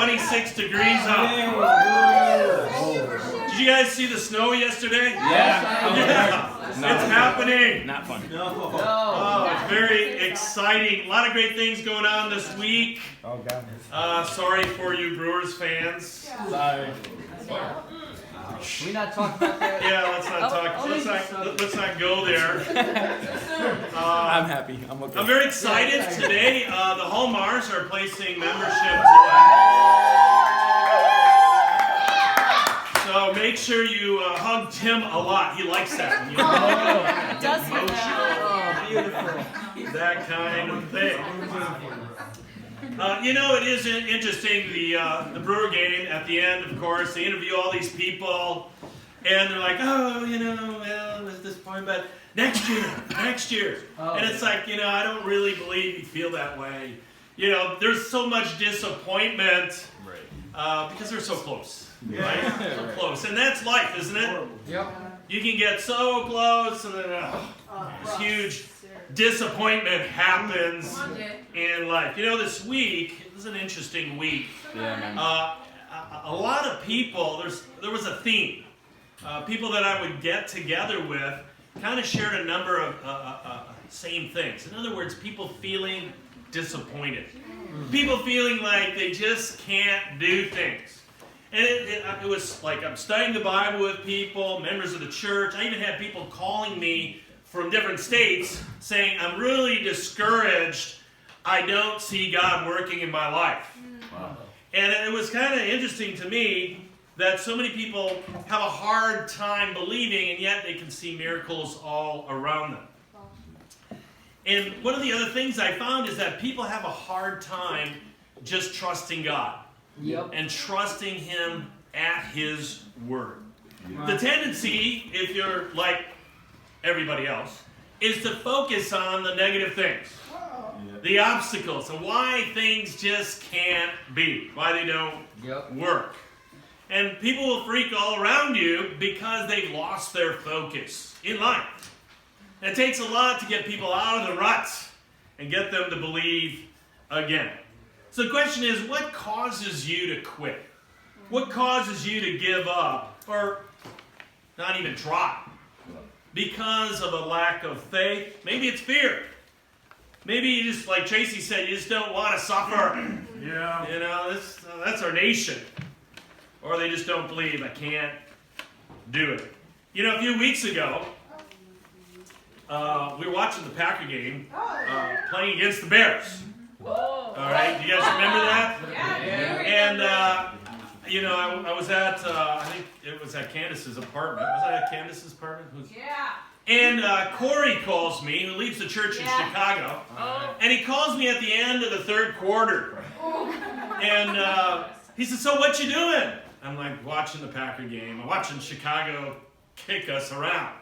26 degrees out. Did you guys see the snow yesterday? Yeah. It's happening. Not fun. Oh, it's very exciting. A lot of great things going on this week. Oh, God. Sorry for you Brewers fans. Sorry. We not talk about that? Yeah, let's not talk. Let's not go there. I'm happy. I'm okay. I'm very excited today. The Hallmars are placing membership. So make sure you hug Tim a lot. He likes that. When you Does he? Beautiful. that kind of thing. It is interesting, the Brewer game at the end, of course, they interview all these people, and they're like, well, at this point, but next year. And it's like, I don't really believe you feel that way. There's so much disappointment because they're so close. Right? So close. And that's life, isn't it? Yep. You can get so close, and then this huge disappointment happens in life. This week, it was an interesting week. Yeah, man. A lot of people, there was a theme. People that I would get together with kind of shared a number of same things. In other words, people feeling disappointed. People feeling like they just can't do things. And it was like I'm studying the Bible with people, members of the church. I even had people calling me from different states saying, I'm really discouraged. I don't see God working in my life. Wow. And it was kind of interesting to me that so many people have a hard time believing, and yet they can see miracles all around them. And one of the other things I found is that people have a hard time just trusting God. Yep. And trusting Him at His word. The tendency, if you're like everybody else, is to focus on the negative things, the obstacles, and why things just can't be, why they don't work. And people will freak all around you because they've lost their focus in life. And it takes a lot to get people out of the ruts and get them to believe again. So the question is, what causes you to quit? What causes you to give up or not even try? Because of a lack of faith? Maybe it's fear. Maybe you just, like Tracy said, you just don't want to suffer. Yeah. That's our nation. Or they just don't believe, I can't do it. A few weeks ago, we were watching the Packer game playing against the Bears. All right, you guys remember that? Yeah. And, I was at, I think it was at Candace's apartment. Was that at Candace's apartment? Yeah. And Corey calls me, who leads the church in Chicago. And he calls me at the end of the third quarter. And he said, so what you doing? I'm like, watching the Packer game. I'm watching Chicago kick us around.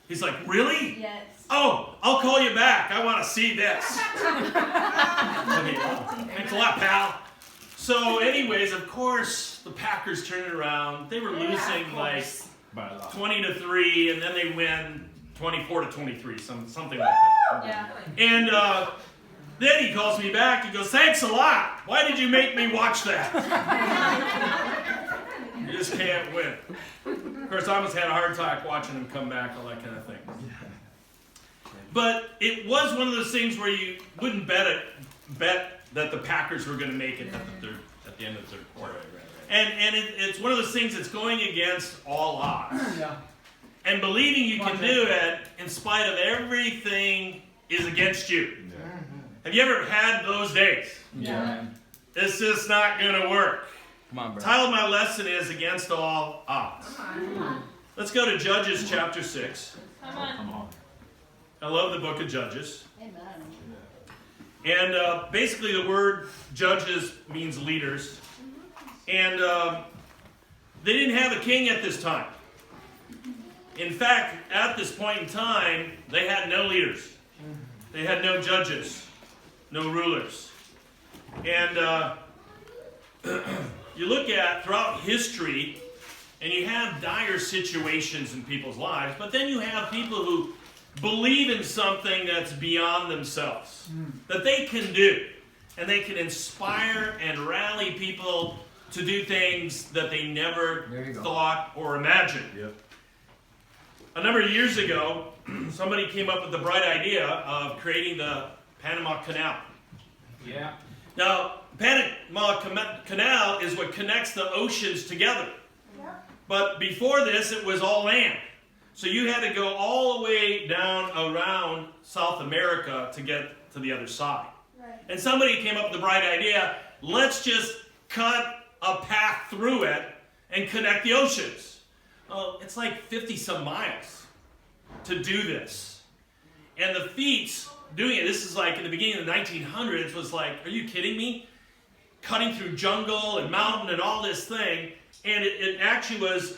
He's like, really? Yes. Oh, I'll call you back. I want to see this. Okay, thanks a lot, pal. So anyways, of course, the Packers turned it around. They were losing like 20-3, and then they win 24-23, something like that. Yeah. And then he calls me back. He goes, thanks a lot. Why did you make me watch that? You just can't win. Of course, I almost had a heart attack watching him come back, all that kind of thing. But it was one of those things where you wouldn't bet that the Packers were going to make it at the end of the third quarter. And it's one of those things that's going against all odds. Yeah. And believing you can do it in spite of everything is against you. Have you ever had those days? Yeah. It's just not going to work. Come on, bro. The title of my lesson is Against All Odds. Let's go to Judges chapter 6. Come on. I love the book of Judges. Amen. And basically the word judges means leaders. And they didn't have a king at this time. In fact, at this point in time, they had no leaders. They had no judges, no rulers. And you look at throughout history, and you have dire situations in people's lives, but then you have people who believe in something that's beyond themselves, that they can do. And they can inspire and rally people to do things that they never There you go. thought or imagined. Yep. A number of years ago, somebody came up with the bright idea of creating the Panama Canal. Yeah. Now, Panama Canal is what connects the oceans together. But before this, it was all land. So you had to go all the way down around South America to get to the other side. Right. And somebody came up with the bright idea, let's just cut a path through it and connect the oceans. Well, it's like 50 some miles to do this. And the feats doing it, this is like in the beginning of the 1900s, was like, are you kidding me? Cutting through jungle and mountain and all this thing. And it actually was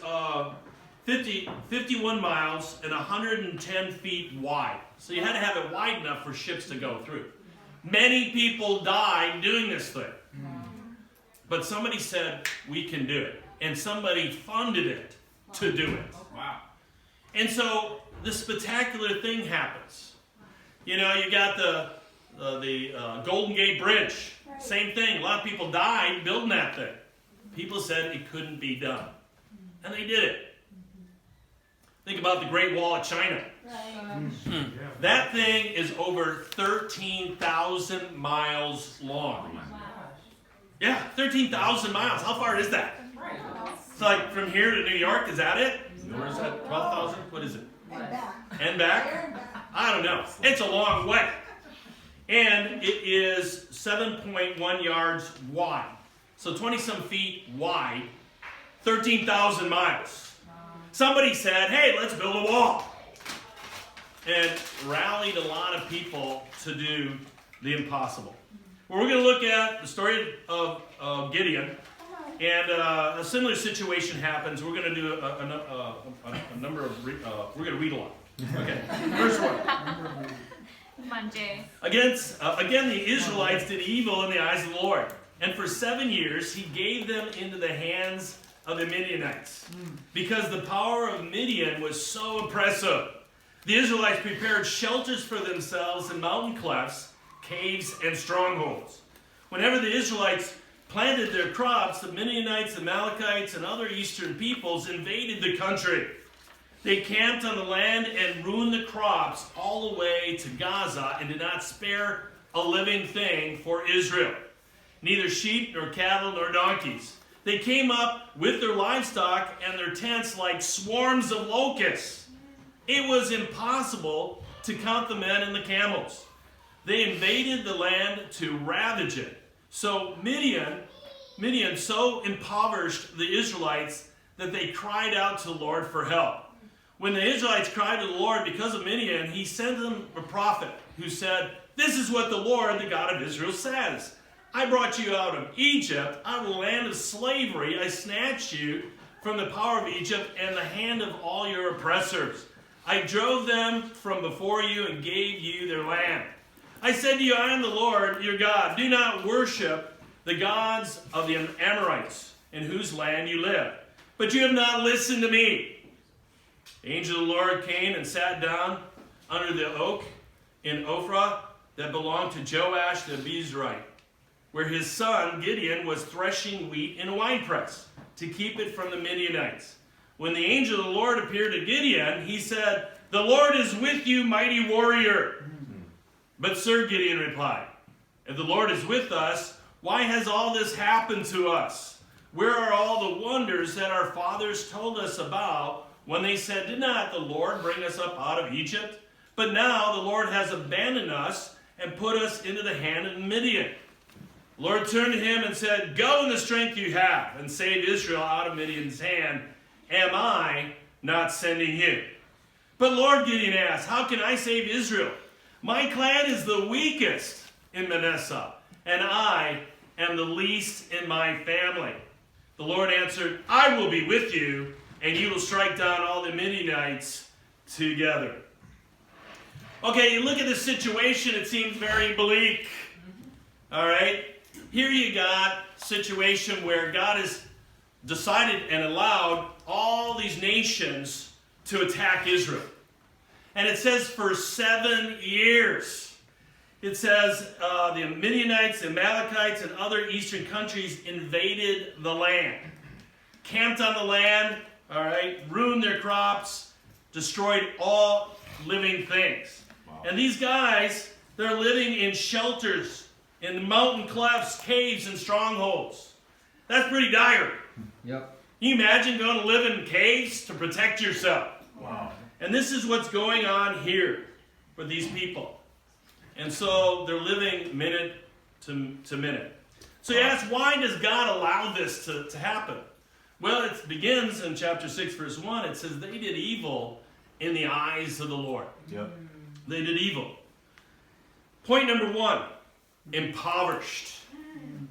51 miles and 110 feet wide. So you had to have it wide enough for ships to go through. Many people died doing this thing. But somebody said, we can do it. And somebody funded it to do it. Wow. And so this spectacular thing happens. You know, you got the Golden Gate Bridge. Same thing. A lot of people died building that thing. People said it couldn't be done. And they did it. Think about the Great Wall of China. Right. That thing is over 13,000 miles long. Yeah, 13,000 miles. How far is that? It's like from here to New York, is that it? Or is that 12,000? What is it? And back. And back? There and back. I don't know. It's a long way. And it is 7.1 yards wide. So 20-some feet wide, 13,000 miles. Somebody said, hey, let's build a wall. And rallied a lot of people to do the impossible. Well, we're going to look at the story of Gideon. And a similar situation happens. We're going to do a number of, we're going to read a lot. Okay, verse 1. Come on, Jay. Again, the Israelites did evil in the eyes of the Lord. And for 7 years, he gave them into the hands of the Midianites. Because the power of Midian was so oppressive. The Israelites prepared shelters for themselves in mountain clefts, caves, and strongholds. Whenever the Israelites planted their crops, the Midianites, the Amalekites, and other eastern peoples invaded the country. They camped on the land and ruined the crops all the way to Gaza and did not spare a living thing for Israel. Neither sheep, nor cattle, nor donkeys. They came up with their livestock and their tents like swarms of locusts. It was impossible to count the men and the camels. They invaded the land to ravage it. So Midian so impoverished the Israelites that they cried out to the Lord for help. When the Israelites cried to the Lord because of Midian, he sent them a prophet who said, this is what the Lord, the God of Israel, says. I brought you out of Egypt, out of the land of slavery. I snatched you from the power of Egypt and the hand of all your oppressors. I drove them from before you and gave you their land. I said to you, I am the Lord, your God. Do not worship the gods of the Amorites, in whose land you live. But you have not listened to me. The angel of the Lord came and sat down under the oak in Ophrah that belonged to Joash the Abiezrite, where his son Gideon was threshing wheat in a winepress to keep it from the Midianites. When the angel of the Lord appeared to Gideon, he said, the Lord is with you, mighty warrior. But Sir, Gideon replied, if the Lord is with us, why has all this happened to us? Where are all the wonders that our fathers told us about when they said, did not the Lord bring us up out of Egypt? But now the Lord has abandoned us and put us into the hand of Midian. The Lord turned to him and said, go in the strength you have and save Israel out of Midian's hand. Am I not sending you? But Lord, Gideon asked, how can I save Israel? My clan is the weakest in Manasseh, and I am the least in my family. The Lord answered, I will be with you, and you will strike down all the Midianites together. Okay, you look at this situation, it seems very bleak. All right? Here you got a situation where God has decided and allowed all these nations to attack Israel. And it says for 7 years. it says the Midianites, the Amalekites, and other eastern countries invaded the land, camped on the land, all right, ruined their crops, destroyed all living things. Wow. And these guys, they're living in shelters, in mountain clefts, caves, and strongholds. That's pretty dire. Yep. Can you imagine going to live in caves to protect yourself? Wow. And this is what's going on here for these people. And so they're living minute to minute. So you ask, why does God allow this to happen? Well, it begins in chapter 6, verse 1. It says, they did evil in the eyes of the Lord. Yep. They did evil. Point number 1, impoverished.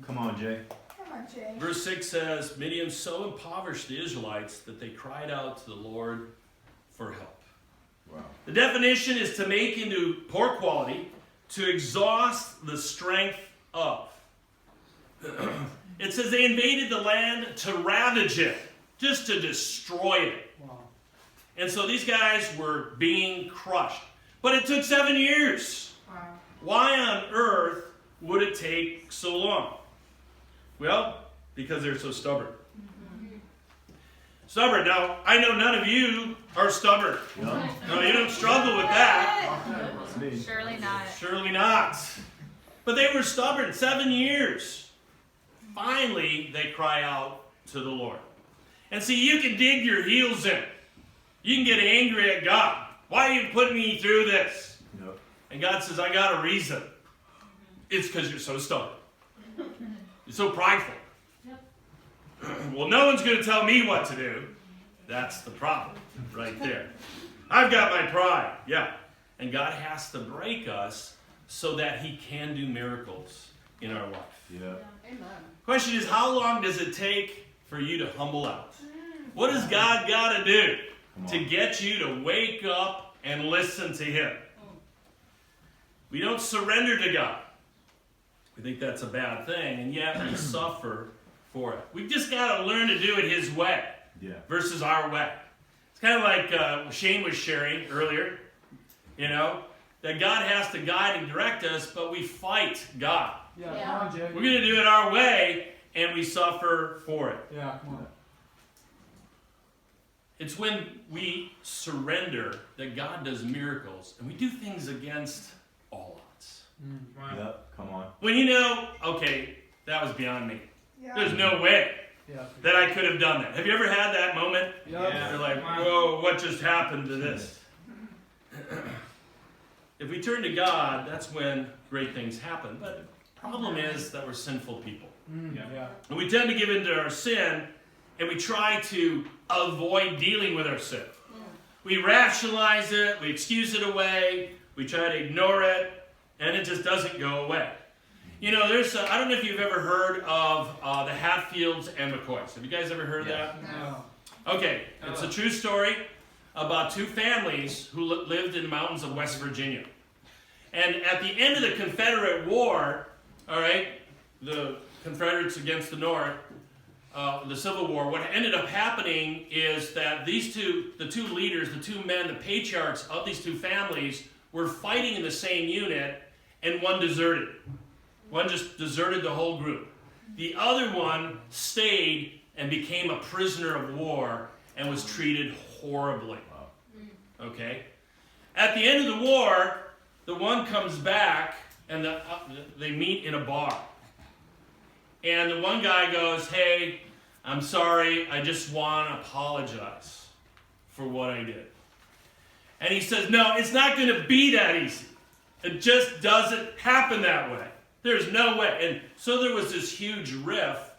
Come on, Jay. Come on, Jay. Verse 6 says, Midian so impoverished the Israelites that they cried out to the Lord for help. Wow. The definition is to make into poor quality, to exhaust the strength of. It says they invaded the land to ravage it, just to destroy it. Wow. And so these guys were being crushed. But it took 7 years. Wow. Why on earth would it take so long? Well, because they're so stubborn. Stubborn. Now, I know none of you are stubborn. Yep. No, you don't struggle with that. That's me. Surely not. Surely not. But they were stubborn 7 years. Finally, they cry out to the Lord. And see, you can dig your heels in. You can get angry at God. Why are you putting me through this? Yep. And God says, I got a reason. It's because you're so stubborn. You're so prideful. Well, no one's going to tell me what to do. That's the problem right there. I've got my pride. Yeah. And God has to break us so that he can do miracles in our life. Yeah. Amen. Question is, how long does it take for you to humble out? What does God got to do to get you to wake up and listen to him? We don't surrender to God. We think that's a bad thing, and yet we suffer for it. We just got to learn to do it his way versus our way. It's kind of like Shane was sharing earlier, you know, that God has to guide and direct us, but we fight God. Yeah, come on, Jay. We're going to do it our way, and we suffer for it. Yeah, come on. It's when we surrender that God does miracles, and we do things against all odds. Yep. Come on. When you know, okay, that was beyond me. Yeah. There's no way Yeah. that I could have done that. Have you ever had that moment? Yeah. You're like, whoa, what just happened to this? If we turn to God, that's when great things happen. But the problem is that we're sinful people. Yeah. And we tend to give into our sin, and we try to avoid dealing with our sin. We rationalize it, we excuse it away, we try to ignore it, and it just doesn't go away. You know, there's I don't know if you've ever heard of the Hatfields and McCoys. Have you guys ever heard of that? No. Okay, it's a true story about two families who lived in the mountains of West Virginia. And at the end of the Confederate War, all right, the Confederates against the North, the Civil War, what ended up happening is that the two leaders, the two men, the patriarchs of these two families were fighting in the same unit, and one deserted. One just deserted the whole group. The other one stayed and became a prisoner of war and was treated horribly. Okay? At the end of the war, the one comes back and they meet in a bar. And the one guy goes, hey, I'm sorry, I just want to apologize for what I did. And he says, no, it's not going to be that easy. It just doesn't happen that way. There's no way. And so there was this huge rift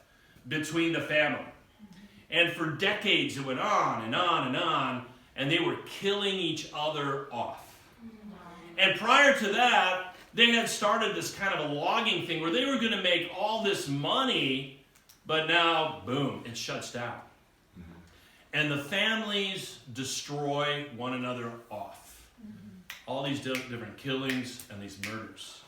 between the family. And for decades it went on and on and on, and they were killing each other off. And prior to that, they had started this kind of a logging thing where they were going to make all this money, but now, boom, it shuts down. And the families destroy one another off. All these different killings and these murders.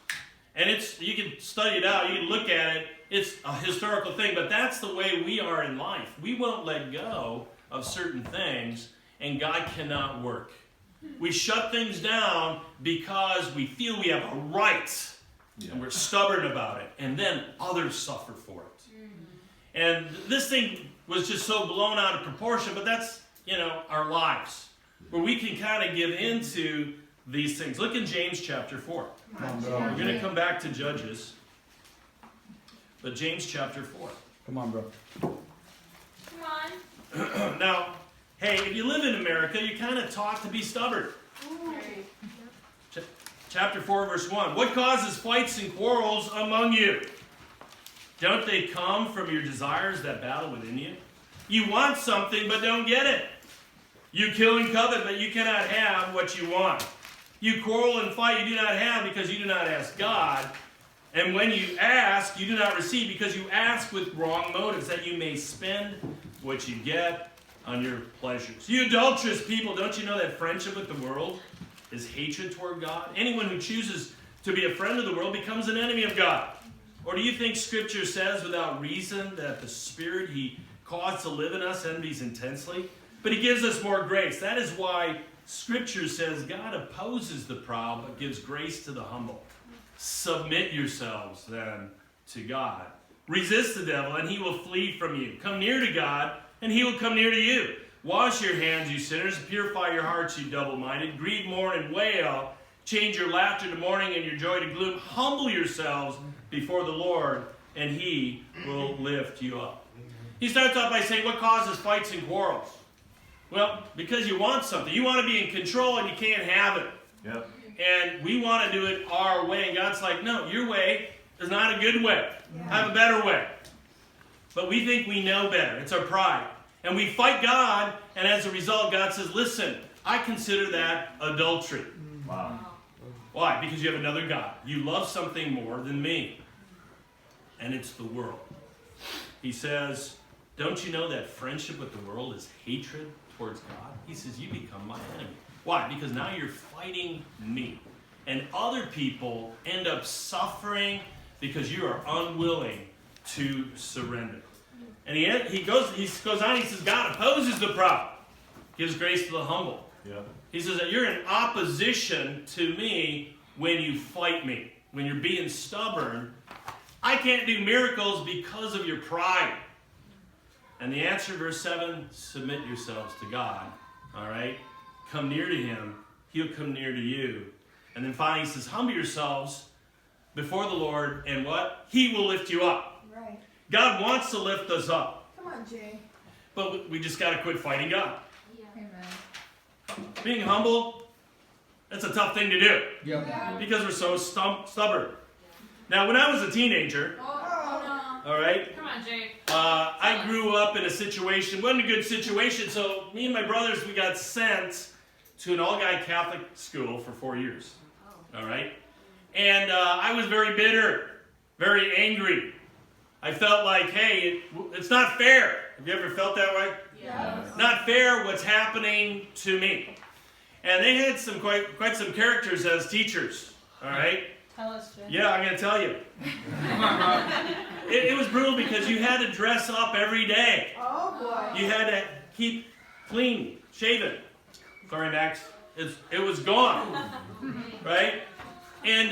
And you can study it out, you can look at it, it's a historical thing, but that's the way we are in life. We won't let go of certain things, and God cannot work. We shut things down because we feel we have a right Yeah. And we're stubborn about it. And then others suffer for it. And this thing was just so blown out of proportion, but that's, our lives. Where we can kind of give into these things. Look in James chapter 4. We're going to come back to Judges. But James chapter 4. Come on, bro. Come on. Now, hey, if you live in America, you're kind of taught to be stubborn. Chapter 4, verse 1. What causes fights and quarrels among you? Don't they come from your desires that battle within you? You want something, but don't get it. You kill and covet, but you cannot have what you want. You quarrel and fight, you do not have because you do not ask God. And when you ask, you do not receive because you ask with wrong motives, that you may spend what you get on your pleasures. You adulterous people, don't you know that friendship with the world is hatred toward God? Anyone who chooses to be a friend of the world becomes an enemy of God. Or do you think Scripture says without reason that the Spirit He caused to live in us envies intensely? But He gives us more grace. That is why Scripture says God opposes the proud but gives grace to the humble. Submit yourselves then to God. Resist the devil and he will flee from you. Come near to God and He will come near to you. Wash your hands, you sinners. Purify your hearts, you double-minded. Grieve, mourn, and wail. Change your laughter to mourning and your joy to gloom. Humble yourselves before the Lord, and He will lift you up. He starts off by saying, what causes fights and quarrels? Well, because you want something. You want to be in control, and you can't have it. Yep. And we want to do it our way. And God's like, no, your way is not a good way. I have a better way. But we think we know better. It's our pride. And we fight God, and as a result, God says, listen, I consider that adultery. Wow. Why? Because you have another God. You love something more than me. And it's the world. He says, don't you know that friendship with the world is hatred towards God? He says, you become my enemy. Why? Because now you're fighting me. And other people end up suffering because you are unwilling to surrender. And he goes on, he says, God opposes the proud, gives grace to the humble. Yep. He says that you're in opposition to me when you fight me. When you're being stubborn, I can't do miracles because of your pride. And the answer, verse 7, submit yourselves to God. All right? Come near to Him. He'll come near to you. And then finally he says, humble yourselves before the Lord, and what? He will lift you up. Right. God wants to lift us up. Come on, Jay. But we just got to quit fighting God. Amen. Being humble, that's a tough thing to do. Yep. Because we're so stubborn. Now, when I was a teenager, Oh, all right, no. Come on, Jake. I grew up in a situation, wasn't a good situation, so me and my brothers, we got sent to an all-guy Catholic school for 4 years. All right? And I was very bitter, very angry. I felt like, hey, it's not fair. Have you ever felt that way? Yeah. Not fair what's happening to me. And they had some quite some characters as teachers. All right? Tell us, Jake. Yeah, I'm going to tell you. It was brutal because you had to dress up every day. Oh, boy. You had to keep clean, shaven. Sorry, Max. It was gone. Right? And,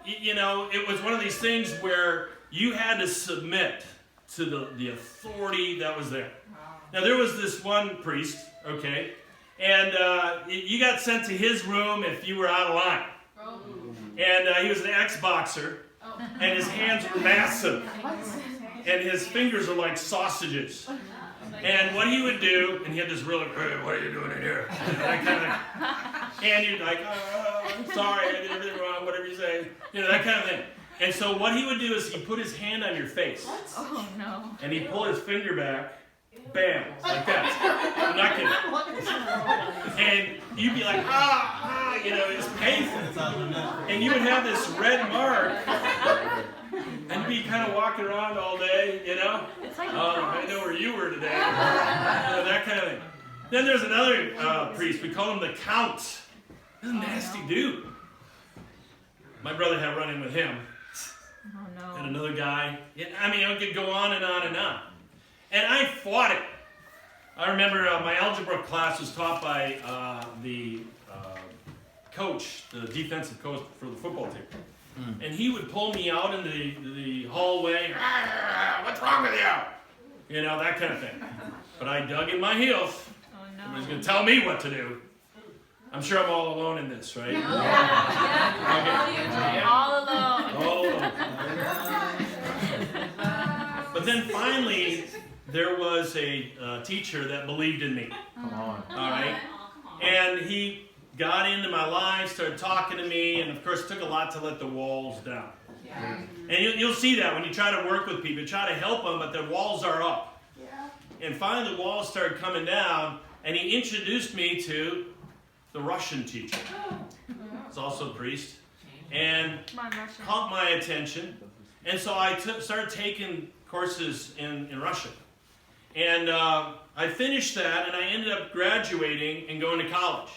it was one of these things where you had to submit to the authority that was there. Now, there was this one priest, okay, and you got sent to his room if you were out of line. Oh. And he was an ex-boxer, and his hands were massive, and his fingers are like sausages. And what he would do, and he had this really, hey, what are you doing in here? That kind of thing. And you'd like, oh, I'm sorry, I did everything wrong, whatever you say. That kind of thing. And so what he would do is he'd put his hand on your face, Oh, no. and he'd pull his finger back, bam, like that. I'm not kidding. And you'd be like, it's painful. And you would have this red mark, and you'd be kind of walking around all day, It's like I know where you were today. That kind of thing. Then there's another priest. We call him the Count. He's a nasty dude. My brother had run in with him. Oh, no. And another guy. I could go on and on and on. And I fought it. I remember my algebra class was taught by the coach, the defensive coach for the football team. And he would pull me out into the hallway. What's wrong with you? You know, that kind of thing. But I dug in my heels. Oh no. Somebody's going to tell me what to do. I'm sure I'm all alone in this, right? All alone. All alone. But then finally, there was a teacher that believed in me. Come on. All right? And he got into my life, started talking to me, and of course it took a lot to let the walls down. And you'll see that when you try to work with people. You try to help them, but the walls are up. And finally the walls started coming down, and he introduced me to the Russian teacher. He's also a priest. And caught my attention. And so I started taking courses in Russian. And I finished that, and I ended up graduating and going to college.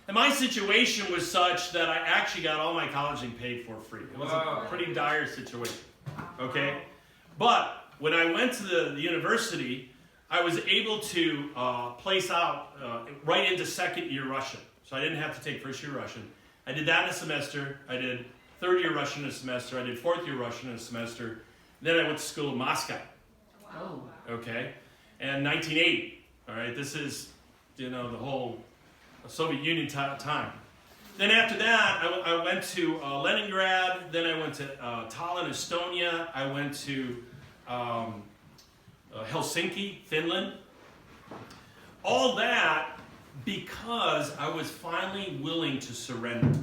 And my situation was such that I actually got all my college paid for free. It was a pretty dire situation. Okay? But when I went to the university, I was able to place out right into second year Russian. So I didn't have to take first year Russian. I did that in a semester. I did third year Russian in a semester. I did fourth year Russian in a semester. Then I went to school in Moscow. Okay? And 1980. All right? This is, the whole Soviet Union time. Then after that, I went to Leningrad. Then I went to Tallinn, Estonia. I went to Helsinki, Finland. All that because I was finally willing to surrender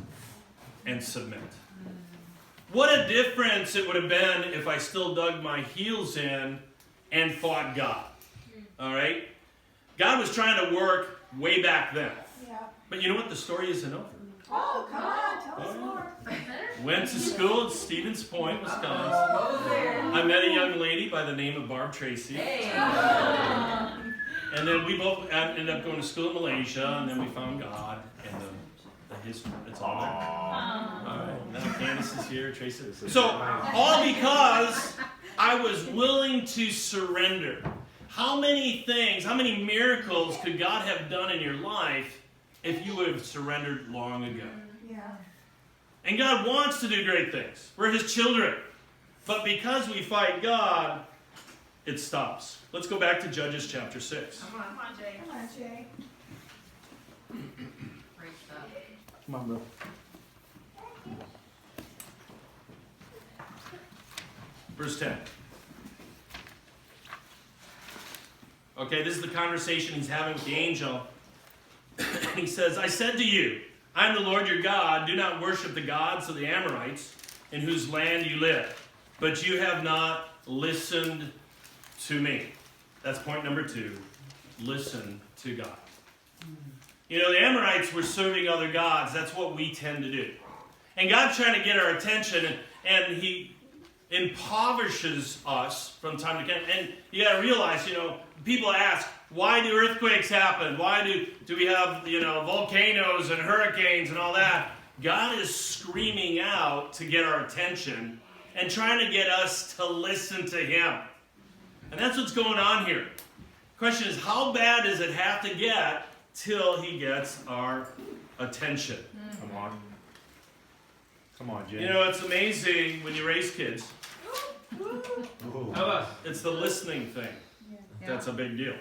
and submit. What a difference it would have been if I still dug my heels in and fought God. All right? God was trying to work way back then. But you know what? The story isn't over. Oh, come on, tell us more. Went to school at Stevens Point, Wisconsin. I met a young lady by the name of Barb Tracy. And then we both ended up going to school in Malaysia, and then we found God, and the history, it's all there. All right, now Candace is here, Tracy. So, all because I was willing to surrender. How many things, how many miracles could God have done in your life if you would have surrendered long ago? And God wants to do great things. We're His children. But because we fight God, it stops. Let's go back to Judges chapter 6. Come on, Jay. Come on, Jay. Great stuff. Come on, bro. Verse 10. Okay, this is the conversation he's having with the angel. He says, I said to you, I am the Lord your God. Do not worship the gods of the Amorites in whose land you live. But you have not listened to me. That's point number 2. Listen to God. You know, the Amorites were serving other gods. That's what we tend to do. And God's trying to get our attention, and He impoverishes us from time to time. And you got to realize, people ask, why do earthquakes happen? Why do we have, volcanoes and hurricanes and all that? God is screaming out to get our attention and trying to get us to listen to Him. And that's what's going on here. The question is, how bad does it have to get till He gets our attention? Come on. Come on, Jay. It's amazing when you raise kids. Ooh. It's the listening thing. That's a big deal.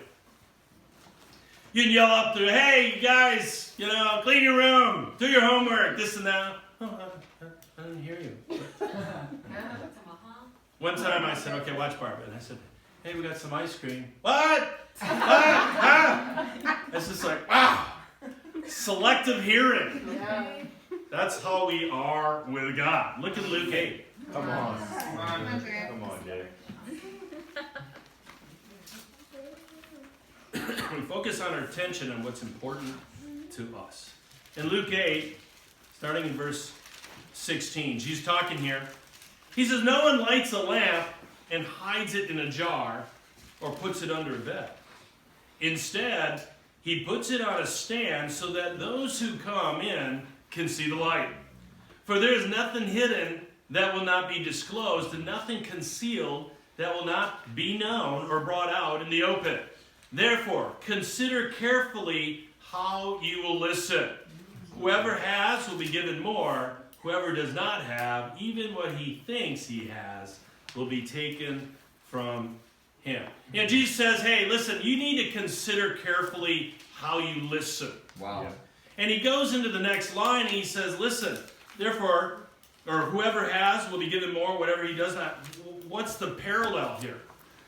You can yell up through, hey, you guys, clean your room, do your homework, this and that. Oh, I didn't hear you. One time I said, okay, watch Barbara. And I said, hey, we got some ice cream. What? It's just like, wow. Selective hearing. That's how we are with God. Look at Luke 8. Come on. Come on, Jay. We focus on our attention on what's important to us. In Luke 8, starting in verse 16, Jesus talking here. He says, no one lights a lamp and hides it in a jar or puts it under a bed. Instead, he puts it on a stand so that those who come in can see the light. For there is nothing hidden that will not be disclosed, and nothing concealed that will not be known or brought out in the open. Therefore, consider carefully how you will listen. Whoever has will be given more. Whoever does not have, even what he thinks he has, will be taken from him. You know, Jesus says, hey, listen, you need to consider carefully how you listen. Wow. Yeah. And he goes into the next line and he says, listen, therefore, or whoever has will be given more, whatever he does not. What's the parallel here?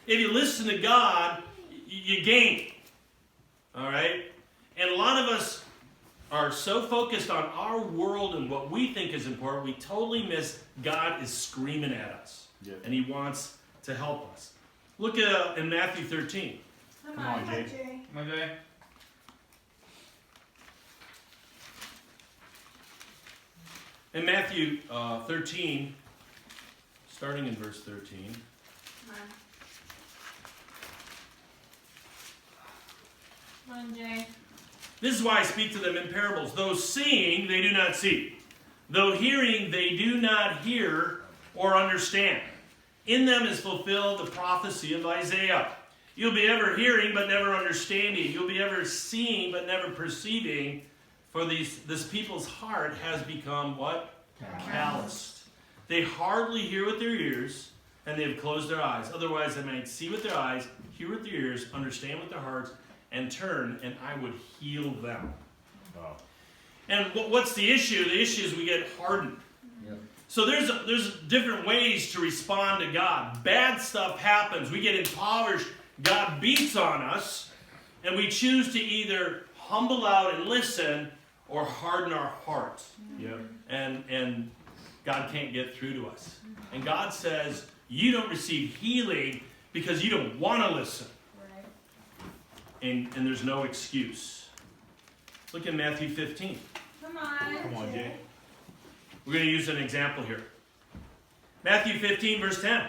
If you listen to God, you gain. All right? And a lot of us are so focused on our world and what we think is important, we totally miss God is screaming at us. Yeah. And he wants to help us. Look at in Matthew 13. Come on, Come on, Jay. Jay. Come on, Jay. In Matthew 13, starting in verse 13. Come on. Come on, Jay. This is why I speak to them in parables. Though seeing, they do not see. Though hearing, they do not hear or understand. In them is fulfilled the prophecy of Isaiah. You'll be ever hearing, but never understanding. You'll be ever seeing, but never perceiving. For this people's heart has become what? Calloused. They hardly hear with their ears, and they have closed their eyes. Otherwise, they might see with their eyes, hear with their ears, understand with their hearts, and turn, and I would heal them. Wow. And what's the issue? The issue is we get hardened. Yep. So there's different ways to respond to God. Bad stuff happens. We get impoverished. God beats on us, and we choose to either humble out and listen or harden our hearts. Yep. And God can't get through to us. And God says, you don't receive healing because you don't want to listen. Right. And there's no excuse. Look at Matthew 15. Come on. Come on, Jay. We're going to use an example here. Matthew 15, verse 10.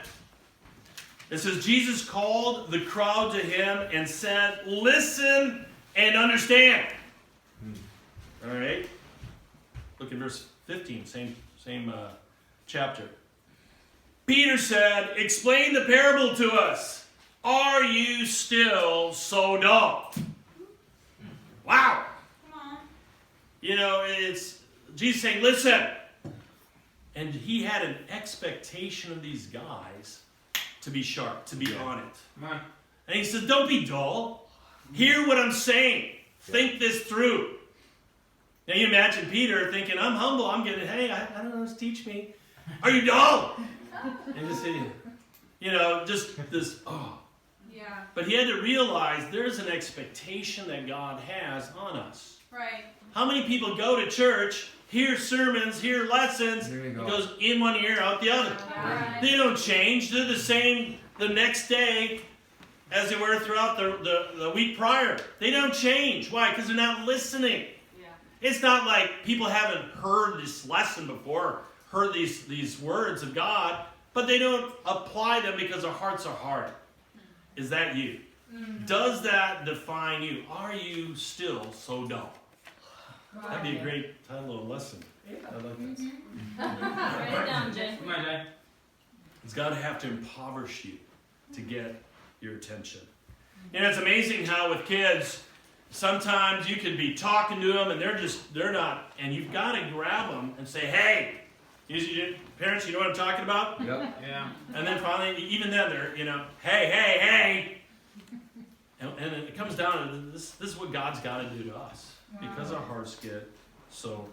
It says, Jesus called the crowd to him and said, listen and understand. All right. Look at verse 15, same chapter. Peter said, explain the parable to us. Are you still so dull? Wow. Come on. You know, it's Jesus saying, listen. And he had an expectation of these guys to be sharp, to be on it. Come on. And he said, don't be dull. Hear what I'm saying. Think this through. Now you imagine Peter thinking, I'm humble, I'm getting, hey, I don't know, just teach me. Are you dull? And just, you know, just this, oh. Yeah. But he had to realize there's an expectation that God has on us. Right. How many people go to church, hear sermons, hear lessons, There you it go. goes in one ear, out the other. Yeah. They don't change. They're the same the next day as they were throughout the week prior. They don't change. Why? Because they're not listening. Yeah. It's not like people haven't heard this lesson before, heard these words of God, but they don't apply them because their hearts are hard. Is that you? Mm-hmm. Does that define you? Are you still so dull? That'd be a great title of a lesson. I like that. Write it down, Jay. Come on, Jay. It's got to have to impoverish you to get your attention. And it's amazing how with kids, sometimes you can be talking to them and they're not, and you've got to grab them and say, hey, parents, you know what I'm talking about? Yep. Yeah. And then finally, even then, they're, hey. And it comes down to this is what God's got to do to us. Because our hearts get so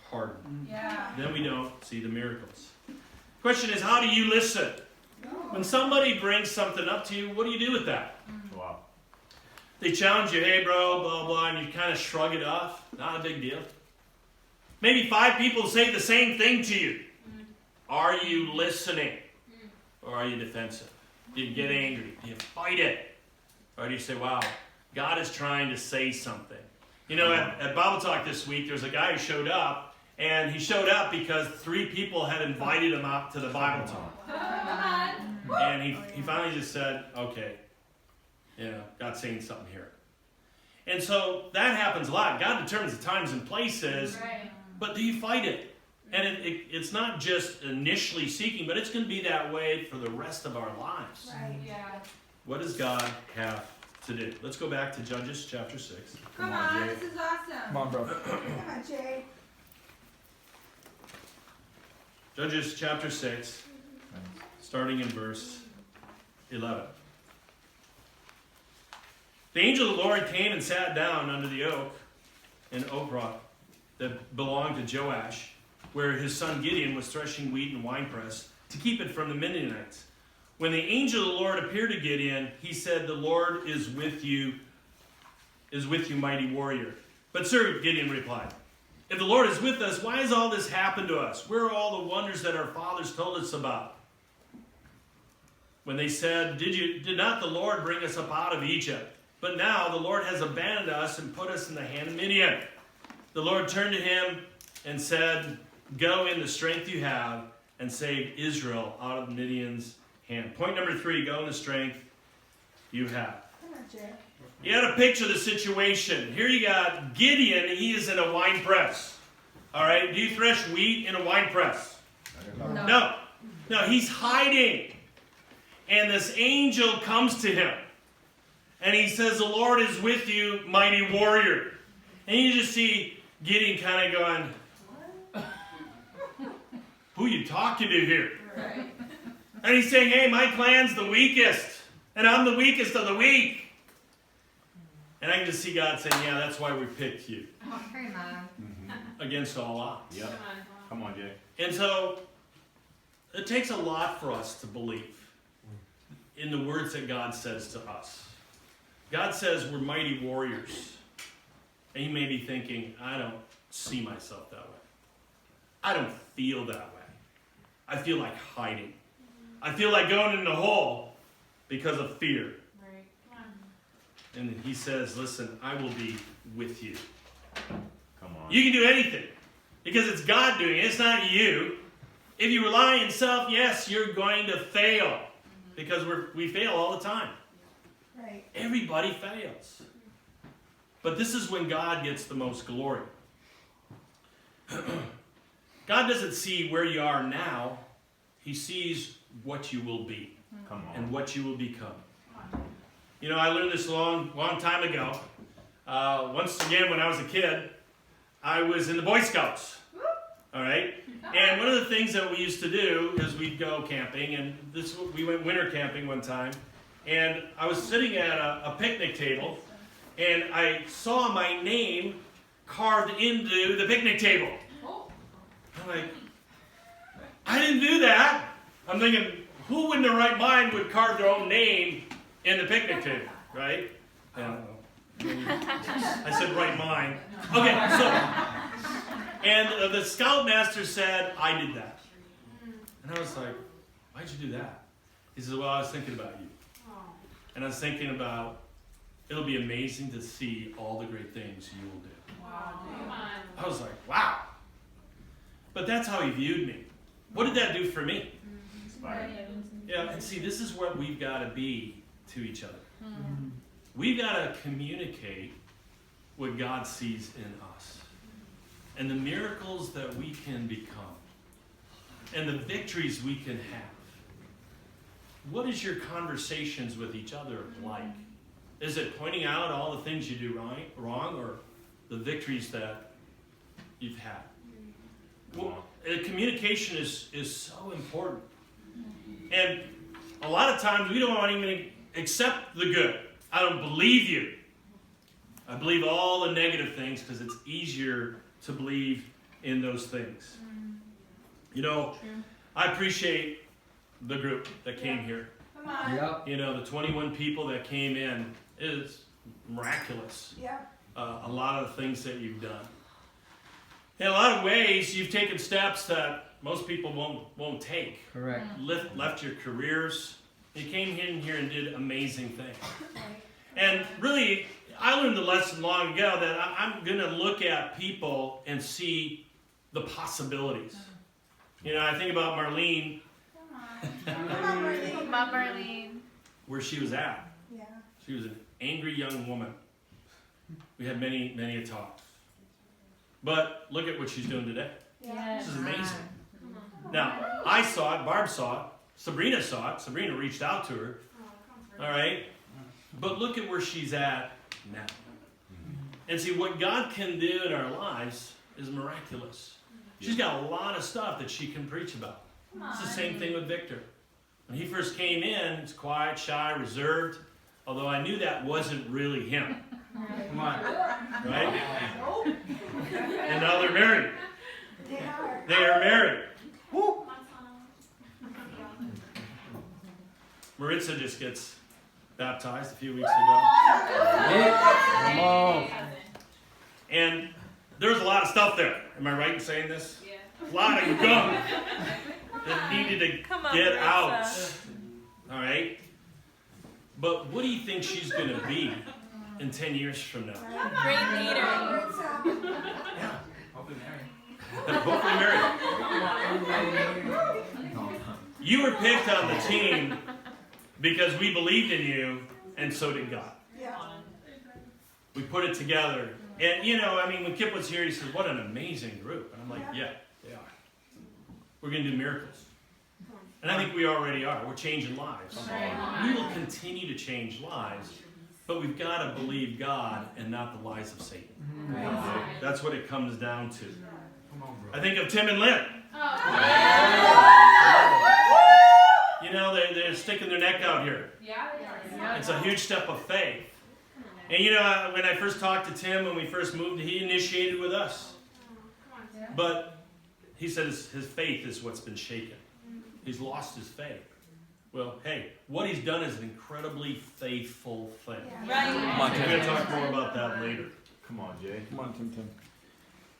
hardened. Yeah. Then we don't see the miracles. Question is, how do you listen? When somebody brings something up to you, what do you do with that? Wow. They challenge you, hey bro, blah, blah, and you kind of shrug it off. Not a big deal. Maybe 5 people say the same thing to you. Are you listening? Or are you defensive? Do you get angry? Do you fight it? Or do you say, wow, God is trying to say something? You know, at Bible Talk this week, there's a guy who showed up, and he showed up because 3 people had invited him out to the Bible Talk. And he finally just said, okay, God's saying something here. And so that happens a lot. God determines the times and places, Right. but do you fight it? And it's not just initially seeking, but it's going to be that way for the rest of our lives. Right. Yeah. What does God have to do? Let's go back to Judges chapter 6. Come on, this is awesome. Come on, bro. Come on, Jay. Judges chapter 6, starting in verse 11. The angel of the Lord came and sat down under the oak in Ophrah that belonged to Joash, where his son Gideon was threshing wheat in a winepress to keep it from the Midianites. When the angel of the Lord appeared to Gideon, he said, "The Lord is with you, mighty warrior." "But sir," Gideon replied, "if the Lord is with us, why has all this happened to us? Where are all the wonders that our fathers told us about?" When they said, Did not the Lord bring us up out of Egypt? But now the Lord has abandoned us and put us in the hand of Midian. The Lord turned to him and said, "Go in the strength you have and save Israel out of Midian's hand." Point number 3, go in the strength you have. Come on, Jay. You got to picture the situation. Here you got Gideon. He is in a wine press. All right. Do you thresh wheat in a wine press? No. No, he's hiding. And this angel comes to him. And he says, "The Lord is with you, mighty warrior." And you just see Gideon kind of going, "Who are you talking to here?" Right. And he's saying, "Hey, my clan's the weakest. And I'm the weakest of the weak." And I can just see God saying, "Yeah, that's why we picked you." Come on. Against all odds. Yep. Come on, Jay. And so, it takes a lot for us to believe in the words that God says to us. God says we're mighty warriors. And you may be thinking, "I don't see myself that way. I don't feel that way. I feel like hiding. I feel like going in the hole because of fear." Right. Come on. And he says, "Listen, I will be with you." Come on. You can do anything because it's God doing it. It's not you. If you rely on yourself, yes, you're going to fail because we fail all the time. Right. Everybody fails. But this is when God gets the most glory. God doesn't see where you are now. He sees what you will be Come on. and what you will become. You know, I learned this a long time ago. Once again, when I was a kid, I was in the Boy Scouts. All right? And one of the things that we used to do is we'd go camping, and we went winter camping one time, and I was sitting at a picnic table, and I saw my name carved into the picnic table. I'm like, I didn't do that. I'm thinking, who in their right mind would carve their own name in the picnic table, right? And I said right mind. Okay, and the scoutmaster said, "I did that." And I was like, "Why'd you do that?" He said, "Well, I was thinking about you. And I was thinking about, it'll be amazing to see all the great things you will do." Come on. I was like, wow. But that's how he viewed me. What did that do for me? Inspired. Yeah, and see, this is what we've got to be to each other. We've got to communicate what God sees in us. And the miracles that we can become. And the victories we can have. What is your conversations with each other like? Is it pointing out all the things you do wrong, or the victories that you've had? Well, communication is so important. And a lot of times we don't want to even accept the good. I don't believe you. I believe all the negative things because it's easier to believe in those things. You know, I appreciate the group that came here. Come on. Yep. You know, the 21 people that came in is miraculous. Yeah. A lot of the things that you've done. In a lot of ways, you've taken steps that most people won't take. Correct. Left your careers. You came in here and did amazing things. And really, I learned the lesson long ago that I'm going to look at people and see the possibilities. You know, I think about Marlene, Come on, Marlene. Mom Marlene. where she was at. Yeah. She was an angry young woman. We had many a talk. But look at what she's doing today. Yeah. This is amazing. Now, I saw it, Barb saw it, Sabrina saw it. Sabrina reached out to her. All right? But look at where she's at now. And see, what God can do in our lives is miraculous. She's got a lot of stuff that she can preach about. It's the same thing with Victor. When he first came in, he's quiet, shy, reserved, although I knew that wasn't really him. Come on. Right? And now they're married. They are. They are married. Woo. Maritza just gets baptized a few weeks ago. Come on. And there's a lot of stuff there. Am I right in saying this? Yeah. A lot of gunk that needed to get out. All right? But what do you think she's going to be in 10 years from now? Great leader. Yeah. Hopefully married. Hopefully married. You were picked on the team because we believed in you, and so did God. Yeah. We put it together. And, you know, I mean, when Kip was here, he said, what an amazing group. And I'm like, yeah, they are. We're going to do miracles. And I think we already are. We're changing lives. We will continue to change lives, but we've got to believe God and not the lies of Satan. That's what it comes down to. I think of Tim and Lynn. You know, they're sticking their neck out here. It's a huge step of faith. And you know, when I first talked to Tim, when we first moved, he initiated with us. But he said his faith is what's been shaken. He's lost his faith. Well, hey, what he's done is an incredibly faithful thing. Yeah. We're going to talk more about that later. Come on, Jay. Come on, Tim.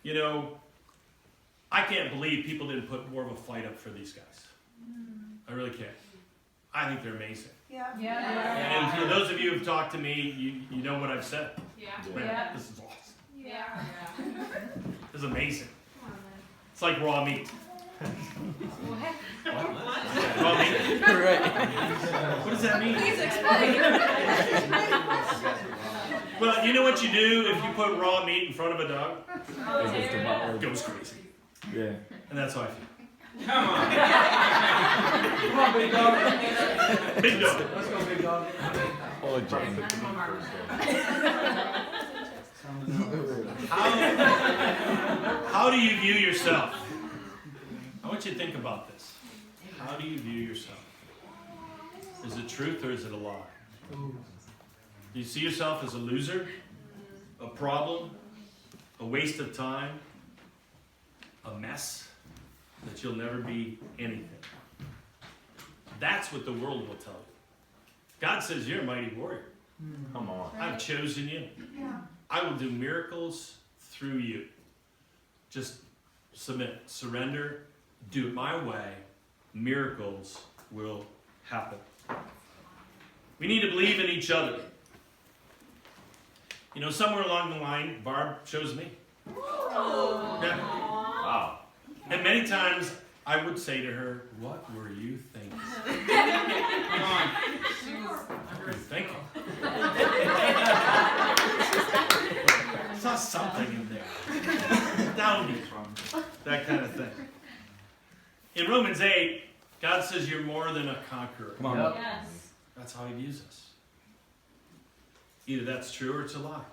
You know, I can't believe people didn't put more of a fight up for these guys. I really can't. I think they're amazing. Yeah. And for those of you who've talked to me, you know what I've said. Man, this is awesome. This is amazing. It's like raw meat. What? Raw meat? What does that mean? Please explain. Well, you know what you do if you put raw meat in front of a dog? It goes crazy. Yeah. And that's how I feel. Come on, big dog. Big dog. Let's go, big dog. Oh, Jay. How do you view yourself? I want you to think about this. How do you view yourself? Is it truth or is it a lie? Do you see yourself as a loser? A problem? A waste of time? A mess? That you'll never be anything? That's what the world will tell you. God says you're a mighty warrior. Come on. I've chosen you. Yeah. I will do miracles through you. Just submit, surrender, do it my way. Miracles will happen. We need to believe in each other. You know, somewhere along the line, Barb chose me. Yeah. Wow. And many times I would say to her, what were you thinking? Come on. What were you thinking? I saw something in there. Down deep. That kind of thing. In Romans 8, God says you're more than a conqueror. Come on. Yes. That's how he views us. Either that's true or it's a lie.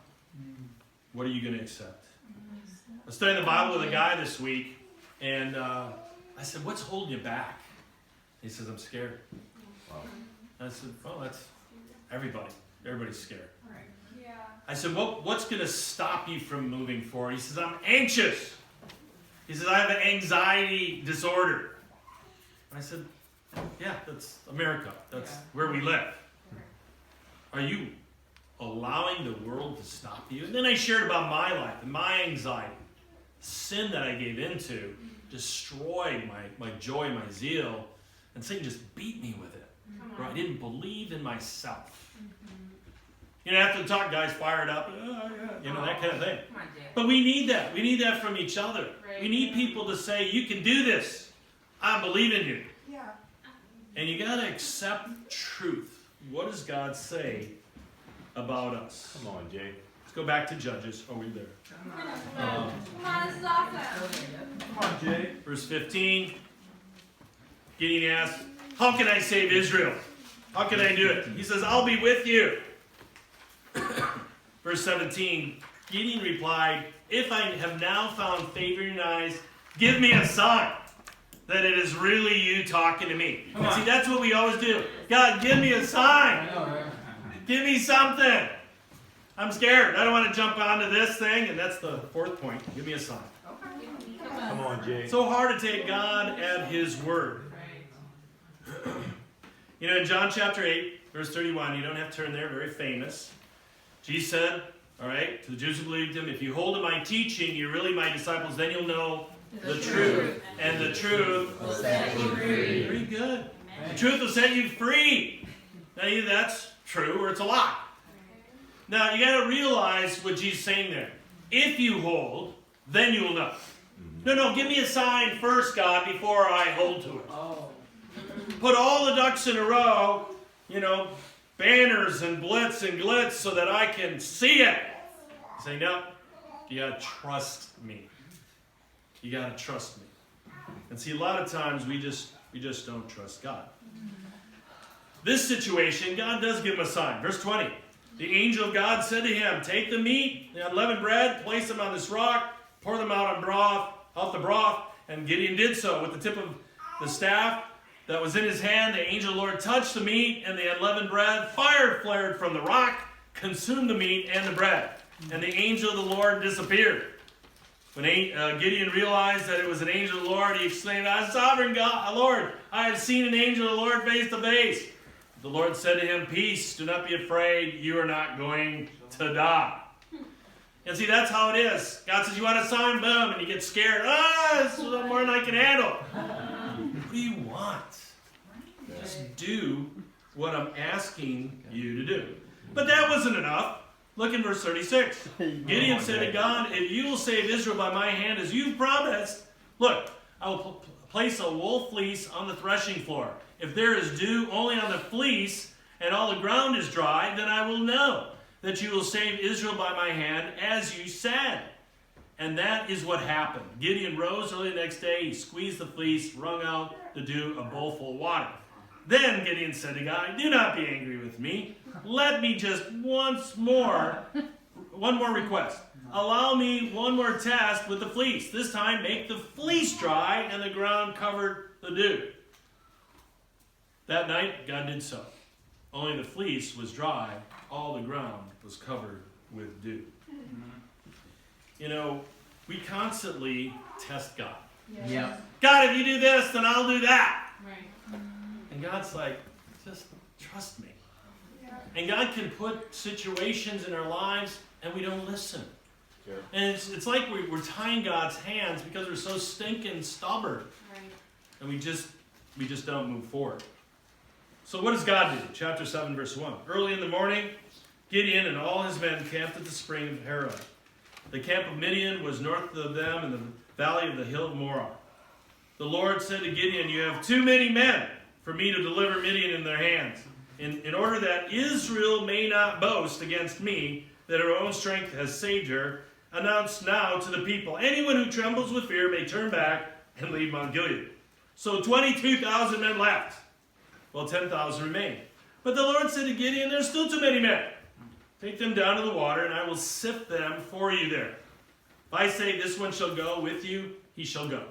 What are you going to accept? I was studying the Bible with a guy this week, and I said, what's holding you back? He says, I'm scared. Wow. And I said, well, that's everybody. Everybody's scared. Yeah. I said, what's going to stop you from moving forward? He says, I'm anxious. He says, I have an anxiety disorder. And I said, yeah, that's America. That's where we live. Are you allowing the world to stop you? And then I shared about my life and my anxiety. Sin that I gave into destroyed my joy, my zeal, and Satan just beat me with it. Where I didn't believe in myself. You know, after the talk, guys fired up, you know, that kind of thing. But we need that. We need that from each other. We need people to say, you can do this. I believe in you. Yeah. And you got to accept truth. What does God say about us? Come on, Jay. Let's go back to Judges. Oh, we're there. Come on, this is awesome. Come on, Jay. Verse 15. Gideon asks, how can I save Israel? How can I do it? He says, I'll be with you. Verse 17. Gideon replied, if I have now found favor in your eyes, Give me a sign that it is really you talking to me. Come And on. see, that's what we always do. God, give me a sign. I know, right? Give me something. I'm scared. I don't want to jump onto this thing. And that's the fourth point. Give me a sign. Come on, Jay. So hard to take God at His word. You know, in John chapter 8, verse 31, you don't have to turn there, very famous. Jesus said, all right, to the Jews who believed Him, if you hold to my teaching, you're really my disciples, then you'll know the truth. And the truth Will set you free. very good. The truth will set you free. Now, either that's true or it's a lie. Now, you got to realize what Jesus is saying there. If you hold, then you will know. No, give me a sign first, God, before I hold to it. Oh. Put all the ducks in a row, banners and blitz and glitz so that I can see it. Say, no, you got to trust me. You got to trust me. And see, a lot of times we just don't trust God. This situation, God does give him a sign. Verse 20. The angel of God said to him, take the meat, the unleavened bread, place them on this rock, pour them out the broth, and Gideon did so. With the tip of the staff that was in his hand, the angel of the Lord touched the meat and the unleavened bread. Fire flared from the rock, consumed the meat and the bread. And the angel of the Lord disappeared. When Gideon realized that it was an angel of the Lord, he exclaimed, sovereign God, Lord, I have seen an angel of the Lord face to face. The Lord said to him, peace, do not be afraid, you are not going to die. And see, that's how it is. God says, you want a sign? Boom, and you get scared. This is more than I can handle. What do you want? Just do what I'm asking you to do. But that wasn't enough. Look in verse 36. Gideon said to God, if you will save Israel by my hand as you've promised, look, I will place a wool fleece on the threshing floor. If there is dew only on the fleece and all the ground is dry, then I will know that you will save Israel by my hand as you said. And that is what happened. Gideon rose early the next day, he squeezed the fleece, wrung out the dew, a bowl full of water. Then Gideon said to God, do not be angry with me. Let me just one more request. Allow me one more test with the fleece. This time make the fleece dry and the ground covered the dew. That night, God did so. Only the fleece was dry. All the ground was covered with dew. We constantly test God. Yeah. God, if you do this, then I'll do that. Right. And God's like, just trust me. And God can put situations in our lives and we don't listen. Yeah. And it's like we're tying God's hands because we're so stinking stubborn. Right. And we just don't move forward. So what does God do? Chapter 7, verse 1. Early in the morning, Gideon and all his men camped at the spring of Harod. The camp of Midian was north of them in the valley of the hill of Morah. The Lord said to Gideon, you have too many men for me to deliver Midian in their hands. In order that Israel may not boast against me that her own strength has saved her, announce now to the people, anyone who trembles with fear may turn back and leave Mount Gilead. So 22,000 men left, while 10,000 remained. But the Lord said to Gideon, there's still too many men. Take them down to the water, and I will sift them for you there. If I say this one shall go with you, he shall go.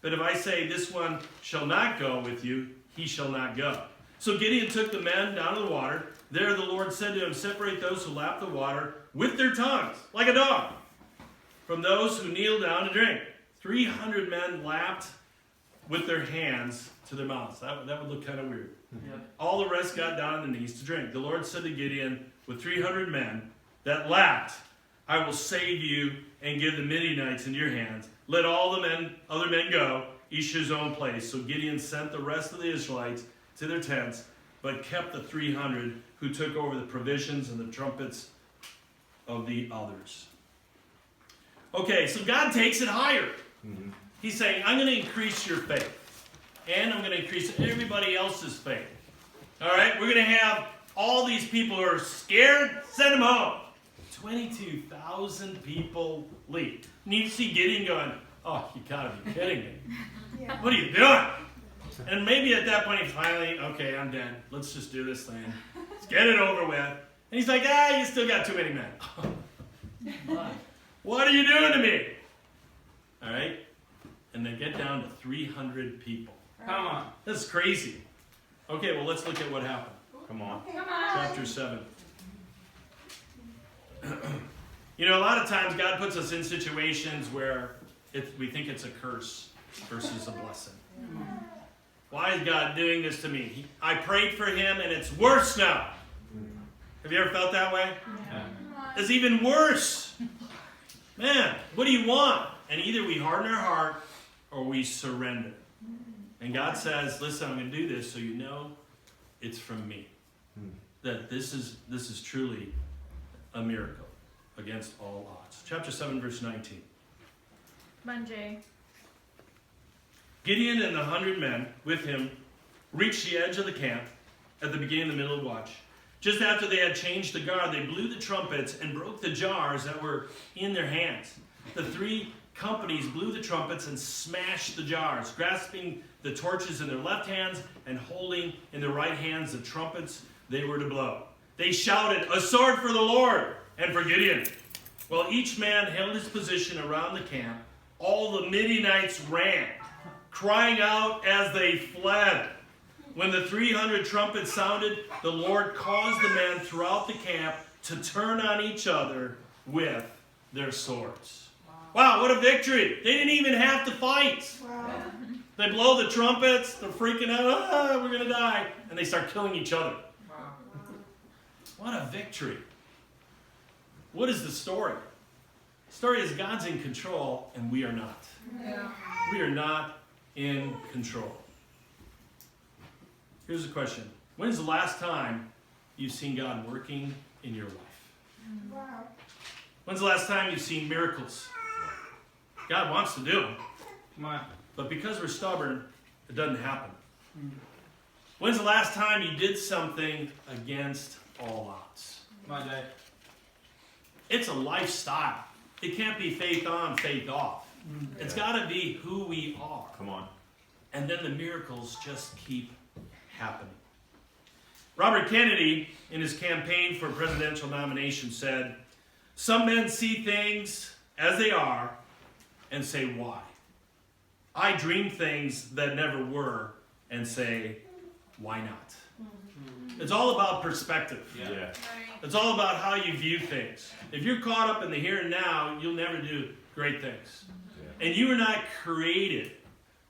But if I say this one shall not go with you, he shall not go. So Gideon took the men down to the water. There the Lord said to him, separate those who lap the water with their tongues, like a dog, from those who kneel down to drink. 300 men lapped with their hands to their mouths. That would look kind of weird. Yeah. All the rest got down on their knees to drink. The Lord said to Gideon, with 300 men that lapped, I will save you and give the Midianites into your hands. Let all the other men go, each to his own place. So Gideon sent the rest of the Israelites to their tents, but kept the 300 who took over the provisions and the trumpets of the others. Okay, so God takes it higher. Mm-hmm. He's saying, I'm going to increase your faith. And I'm going to increase everybody else's faith. All right, we're going to have all these people who are scared, send them home. 22,000 people leave. And you see Gideon going, oh, you got to be kidding me. Yeah. What are you doing? And maybe at that point he finally, okay, I'm dead. Let's just do this thing. Let's get it over with. And he's like, you still got too many men. What are you doing to me? All right? and they get down to 300 people. Come on. That's crazy. Okay, well, let's look at what happened. Come on. Come on. Chapter 7. You know, a lot of times God puts us in situations where we think it's a curse versus a blessing. Why is God doing this to me? I prayed for him and it's worse now. Have you ever felt that way? It's even worse. Man, what do you want? And either we harden our heart or we surrender. And God says, listen, I'm going to do this so you know it's from me. That this is truly a miracle against all odds. Chapter 7, verse 19. Come on, Jay. Gideon and the 100 men with him reached the edge of the camp at the beginning of the middle of the watch. Just after they had changed the guard, they blew the trumpets and broke the jars that were in their hands. The 3 companies blew the trumpets and smashed the jars, grasping the torches in their left hands and holding in their right hands the trumpets they were to blow. They shouted, "A sword for the Lord and for Gideon." While each man held his position around the camp, all the Midianites ran, crying out as they fled. When the 300 trumpets sounded, the Lord caused the men throughout the camp to turn on each other with their swords. Wow, what a victory! They didn't even have to fight. Wow. They blow the trumpets, they're freaking out, we're going to die, and they start killing each other. What a victory. What is the story? The story is God's in control and we are not. Yeah. We are not in control. Here's the question. When's the last time you've seen God working in your life? Wow. When's the last time you've seen miracles? God wants to do them, Come on. but because we're stubborn, it doesn't happen. When's the last time you did something against all odds? Come on, Jay. It's a lifestyle. It can't be faith on, faith off. It's got to be who we are. Come on. And then the miracles just keep happening. Robert Kennedy, in his campaign for presidential nomination, said, "Some men see things as they are and say, why? I dream things that never were and say, why not?" It's all about perspective. Yeah. Right. It's all about how you view things. If you're caught up in the here and now, you'll never do great things. And you are not created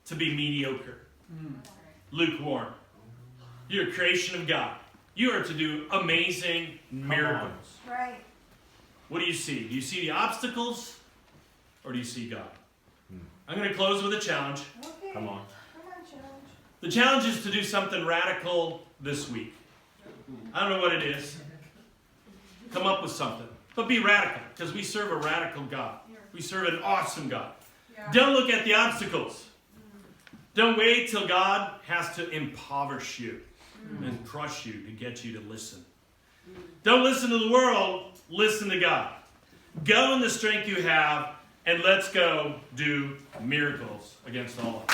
to be mediocre, lukewarm. You're a creation of God. You are to do amazing miracles. Right. What do you see? Do you see the obstacles or do you see God? I'm going to close with a challenge. Okay. Come on. Come on, challenge. The challenge is to do something radical this week. I don't know what it is. Come up with something. But be radical, because we serve a radical God. We serve an awesome God. Yeah. Don't look at the obstacles. Don't wait till God has to impoverish you and crush you to get you to listen. Don't listen to the world. Listen to God. Go in the strength you have, and let's go do miracles against all odds.